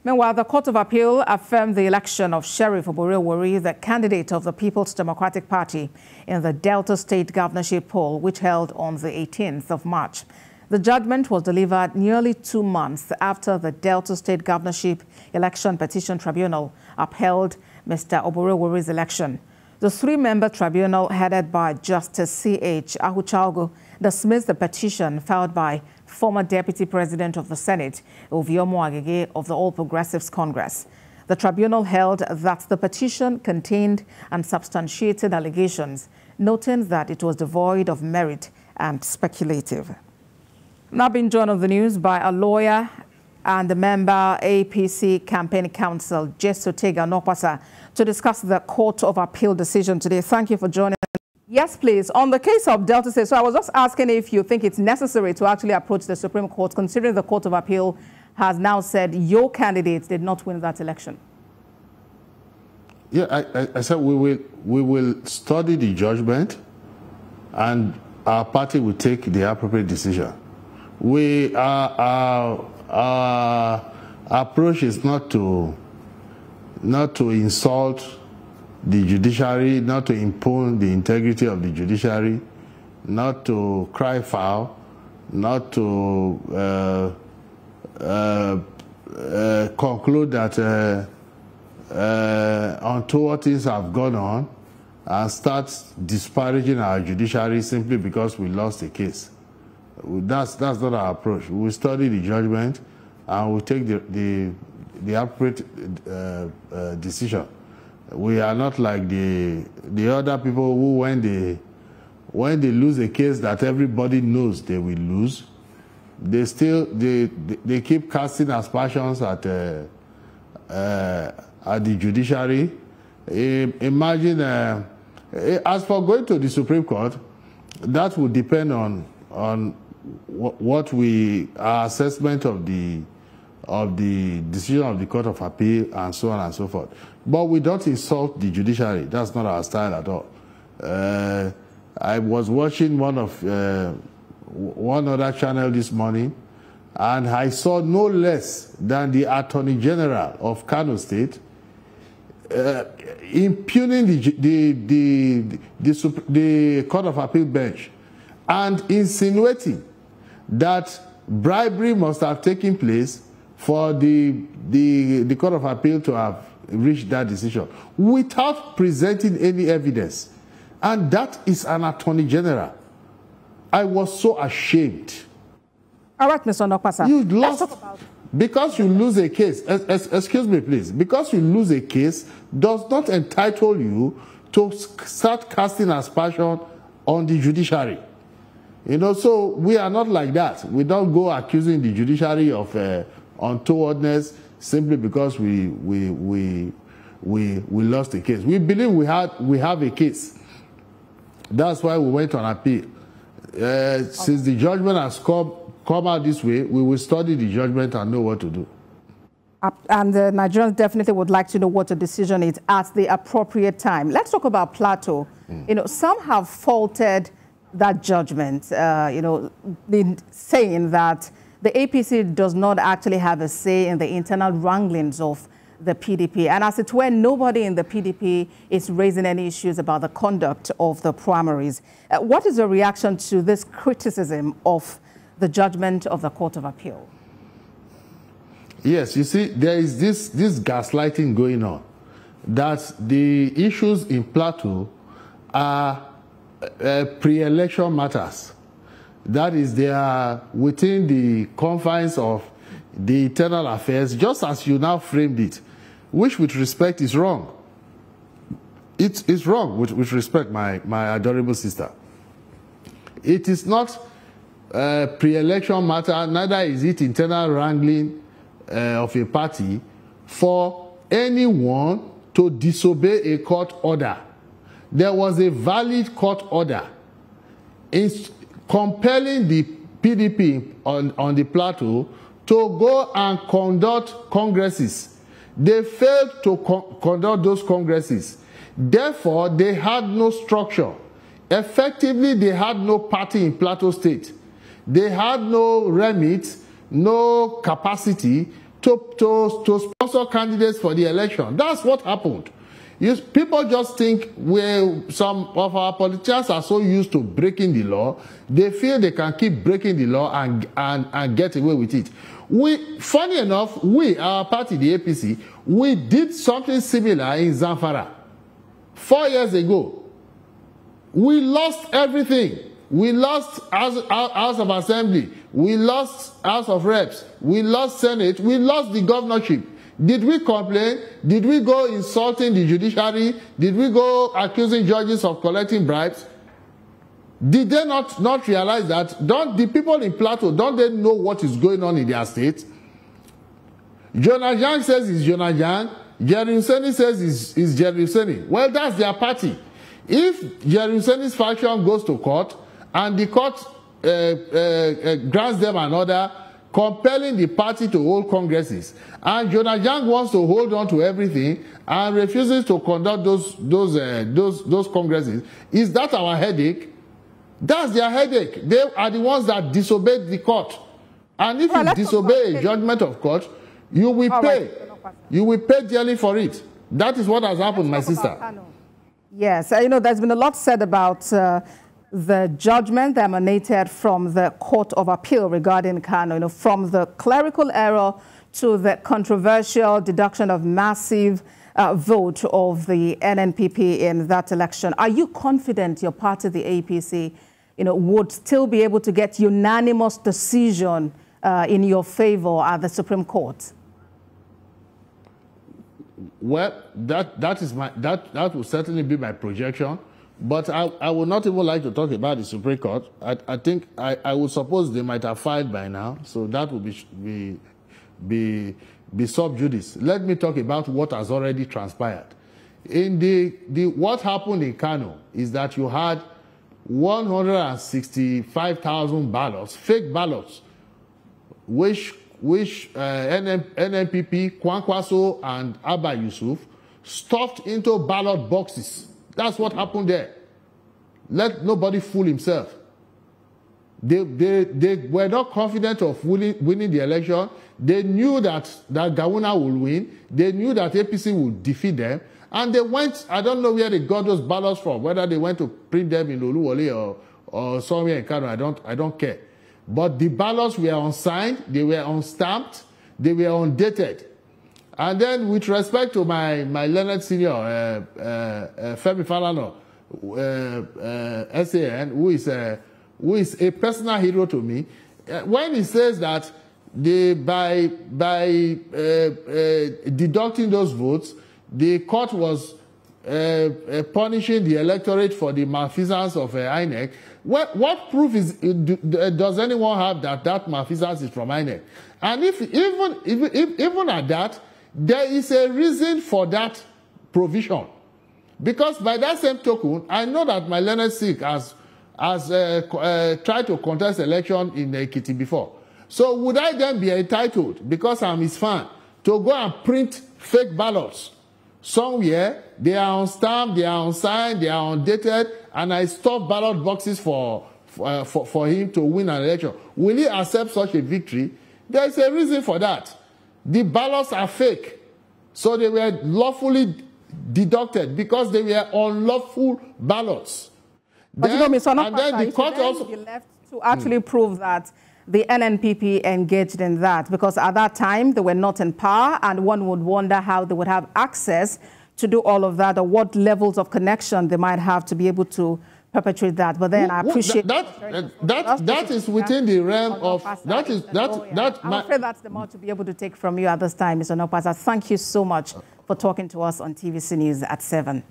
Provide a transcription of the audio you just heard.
Meanwhile, the Court of Appeal affirmed the election of Sheriff Oborevwori, the candidate of the People's Democratic Party, in the Delta State Governorship poll, which held on the 18th of March. The judgment was delivered nearly 2 months after the Delta State Governorship Election Petition Tribunal upheld Mr. Oborevwori's election. The 3-member tribunal, headed by Justice C.H. Ahuchaogu, dismissed the petition filed by former Deputy President of the Senate, Ovie Omo-Agege of the All Progressives Congress. The tribunal held that the petition contained unsubstantiated allegations, noting that it was devoid of merit and speculative. Now being joined on the news by a lawyer and a member APC Campaign Council, Jesotega Nopasa, to discuss the Court of Appeal decision today. Thank you for joining. Yes, please. On the case of Delta State, so I was just asking if you think it's necessary to actually approach the Supreme Court, considering the Court of Appeal has now said your candidate did not win that election. Yeah, I said we will study the judgment, and our party will take the appropriate decision. Our approach is not to insult the judiciary, not to impugn the integrity of the judiciary, not to cry foul, not to conclude that untoward things have gone on and start disparaging our judiciary simply because we lost a case. That's not our approach. We will study the judgment and we'll take the appropriate decision. We are not like the other people who, when they lose a case that everybody knows they will lose, they keep casting aspersions at the judiciary. Imagine, as for going to the Supreme Court, that will depend on what our assessment of the decision of the Court of Appeal and so on and so forth. But we don't insult the judiciary. That's not our style at all. I was watching one other channel this morning, and I saw no less than the Attorney General of Kano State impugning the Court of Appeal bench and insinuating that bribery must have taken place for the Court of Appeal to have reached that decision without presenting any evidence. And that is an Attorney General. I was so ashamed. All right, Mr. Nopasa. You lost because you lose a case. Excuse me, please. Because you lose a case does not entitle you to start casting aspersion on the judiciary. You know, so we are not like that. We don't go accusing the judiciary of untowardness simply because we lost a case. We believe we have a case. That's why we went on appeal. Since the judgment has come out this way, we will study the judgment and know what to do. And the Nigerians definitely would like to know what the decision is at the appropriate time. Let's talk about Plateau. You know, some have faulted that judgment, been saying that the APC does not actually have a say in the internal wranglings of the PDP. And as it were, nobody in the PDP is raising any issues about the conduct of the primaries. What is your reaction to this criticism of the judgment of the Court of Appeal? Yes, you see, there is this gaslighting going on, that the issues in Plateau are pre-election matters. That is, they are within the confines of the internal affairs, just as you now framed it, which with respect is wrong. It's wrong with respect, my adorable sister. It is not a pre-election matter, neither is it internal wrangling of a party for anyone to disobey a court order. There was a valid court order compelling the PDP on the Plateau to go and conduct congresses. They failed to conduct those congresses. Therefore, they had no structure. Effectively, they had no party in Plateau State. They had no remit, no capacity to sponsor candidates for the election. That's what happened. People just think some of our politicians are so used to breaking the law, they feel they can keep breaking the law and get away with it. Funny enough, our party, the APC, we did something similar in Zamfara 4 years ago. We lost everything. We lost House of Assembly. We lost House of Reps. We lost Senate. We lost the governorship. Did we complain? Did we go insulting the judiciary? Did we go accusing judges of collecting bribes? Did they not realize that? The people in Plateau, don't they know what is going on in their state? Jonah Jang says it's Jonah Jang. Jerry Husseini says it's Jerry Husseini. Well, that's their party. If Jerry Husseini's faction goes to court and the court grants them an order compelling the party to hold congresses, and Jonah Jang wants to hold on to everything and refuses to conduct those congresses, is that our headache? That's their headache. They are the ones that disobeyed the court. And if you disobey a judgment of court, you will pay. You will pay dearly for it. That is what has happened, my sister. Yes, there's been a lot said about the judgment that emanated from the Court of Appeal regarding Kano, from the clerical error to the controversial deduction of massive vote of the NNPP in that election. Are you confident your party, the APC, would still be able to get unanimous decision in your favor at the Supreme Court? Well, that will certainly be my projection, but I would not even like to talk about the Supreme Court. I think I would suppose they might have filed by now, so that will be sub judice. Let me talk about what has already transpired. In what happened in Kano is that you had 165,000 ballots, fake ballots, which NNPP, Kwankwaso, and Abba Yusuf stuffed into ballot boxes. That's what happened there. Let nobody fool himself. They were not confident of winning the election. They knew that Gawuna would win. They knew that APC would defeat them. And they went, I don't know where they got those ballots from, whether they went to print them in Oluwole or somewhere in Kano, I don't care. But the ballots were unsigned, they were unstamped, they were undated. And then with respect to my learned senior, Femi Falana, SAN, who is a personal hero to me, when he says that by deducting those votes, the court was punishing the electorate for the malfeasance of INEC. What proof does anyone have that malfeasance is from INEC? And even at that, there is a reason for that provision. Because by that same token, I know that my learned Sikh has tried to contest election in Ekiti before. So would I then be entitled, because I'm his fan, to go and print fake ballots somewhere? They are unstamped, they are unsigned, they are undated, and I stuff ballot boxes for him to win an election. Will he accept such a victory? There is a reason for that. The ballots are fake. So they were lawfully deducted because they were unlawful ballots. But then the court also be left to actually prove that the NNPP engaged in that, because at that time they were not in power, and one would wonder how they would have access to do all of that, or what levels of connection they might have to be able to perpetrate that. But then I appreciate that is within the realm of I'm afraid that's the more to be able to take from you at this time, Mr. Nopasa. Thank you so much for talking to us on TVC News at 7.